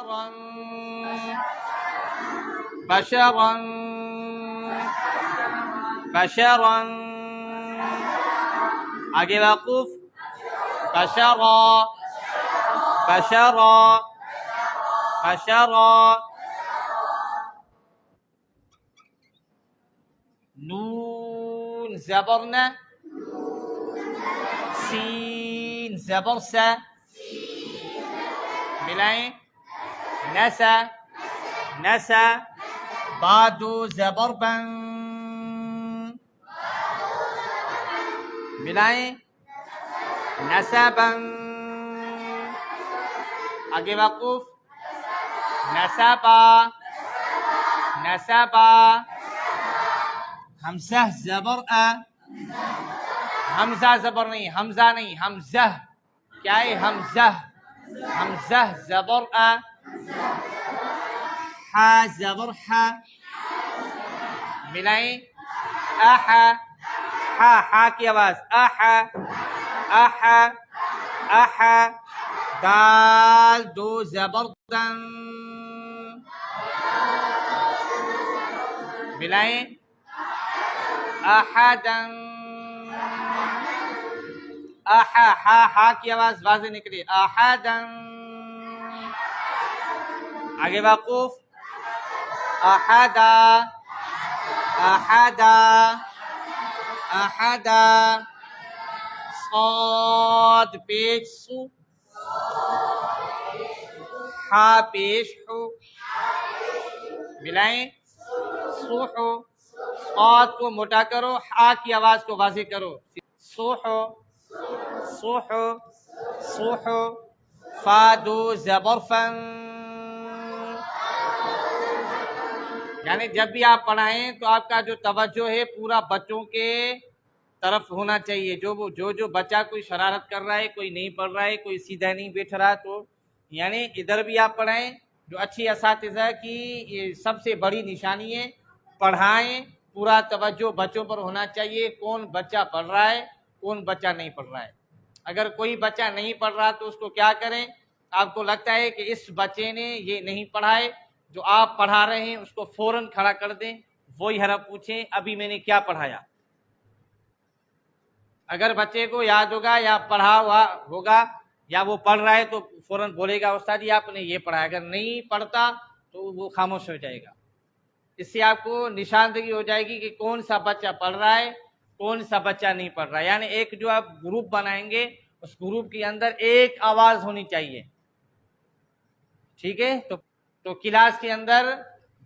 بشرا بشرا بشرا آگے وقوف بشرا بشرا بشرا نون زبرنا سين زبر سا ملائیں نسا نسا بادو زبر بن ملائیں نسبا آگے وقوف نسبا نسبا حمزہ زبر حمزہ زبر نہیں حمزہ نہیں حمزہ کیا ہے حمزہ حمزہ زبر حا زبر حا ملائیں احا حا حا کی آواز احا احا احا دال دو زبر دن ملائیں احدن احا ہا ہا کی آواز واضح نکلی احدن آگے وقوف احدا احدا احدا صاد پیش سو حا پیش حو ملائیں سوحو صاد کو موٹا کرو حا کی آواز کو واضح کرو سوحو سوحو سوحو فادو زبر فن یعنی جب بھی آپ پڑھائیں تو آپ کا جو توجہ ہے پورا بچوں کے طرف ہونا چاہیے جو بچہ کوئی شرارت کر رہا ہے کوئی نہیں پڑھ رہا ہے کوئی سیدھا نہیں بیٹھ رہا تو یعنی ادھر بھی آپ پڑھائیں جو اچھی اساتذہ کی یہ سب سے بڑی نشانی ہے پڑھائیں پورا توجہ بچوں پر ہونا چاہیے کون بچہ پڑھ رہا ہے کون بچہ نہیں پڑھ رہا ہے اگر کوئی بچہ نہیں پڑھ رہا تو اس کو کیا کریں آپ کو لگتا ہے کہ اس بچے نے یہ نہیں پڑھا ہے جو آپ پڑھا رہے ہیں اس کو فوراً کھڑا کر دیں وہی حرف پوچھیں ابھی میں نے کیا پڑھایا اگر بچے کو یاد ہوگا یا پڑھا ہوا ہوگا یا وہ پڑھ رہا ہے تو فوراً بولے گا استاد جی آپ نے یہ پڑھا اگر نہیں پڑھتا تو وہ خاموش ہو جائے گا اس سے آپ کو نشاندہی ہو جائے گی کہ کون سا بچہ پڑھ رہا ہے کون سا بچہ نہیں پڑھ رہا ہے یعنی ایک جو آپ گروپ بنائیں گے اس گروپ کے اندر ایک آواز ہونی چاہیے ٹھیک ہے تو کلاس کے اندر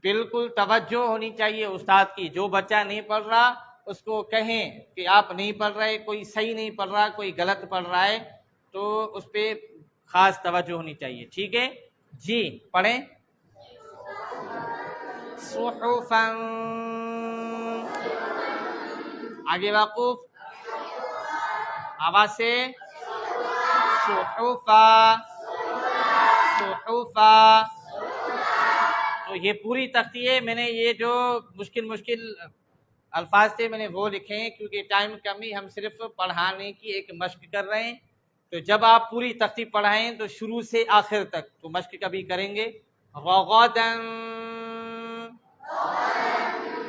بالکل توجہ ہونی چاہیے استاد کی جو بچہ نہیں پڑھ رہا اس کو کہیں کہ آپ نہیں پڑھ رہے کوئی صحیح نہیں پڑھ رہا کوئی غلط پڑھ رہا ہے تو اس پہ خاص توجہ ہونی چاہیے ٹھیک ہے جی پڑھیں صحفا آگے وقوف آواز سے صحفا صحفا تو یہ پوری تختی ہے میں نے یہ جو مشکل الفاظ تھے میں نے وہ لکھے ہیں کیونکہ ٹائم کمی ہم صرف پڑھانے کی ایک مشق کر رہے ہیں تو جب آپ پوری تختی پڑھائیں تو شروع سے آخر تک تو مشق کبھی کریں گے رغدن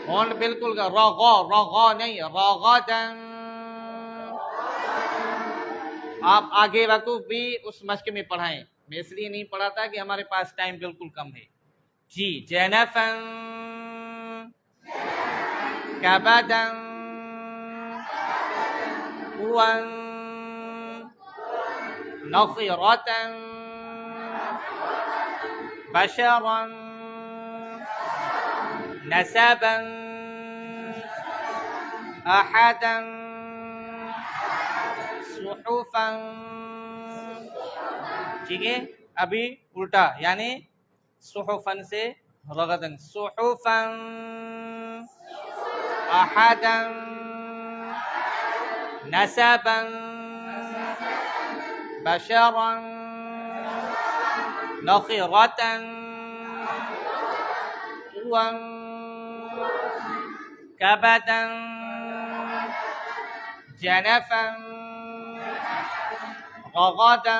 ہون بالکل رغا نہیں رغدن آپ آگے وقوف بھی اس مشق میں پڑھائیں میں اس لیے نہیں پڑھاتا کہ ہمارے پاس ٹائم بالکل کم ہے جی جنفن کبدن قوان نخرتن بشرا نسبا احدا صحفا ٹھیک ہے ابھی الٹا یعنی صحفن سے رغدن صحفا احدا نسبا بشرا نخرة قوا كبدا جنفا رغدا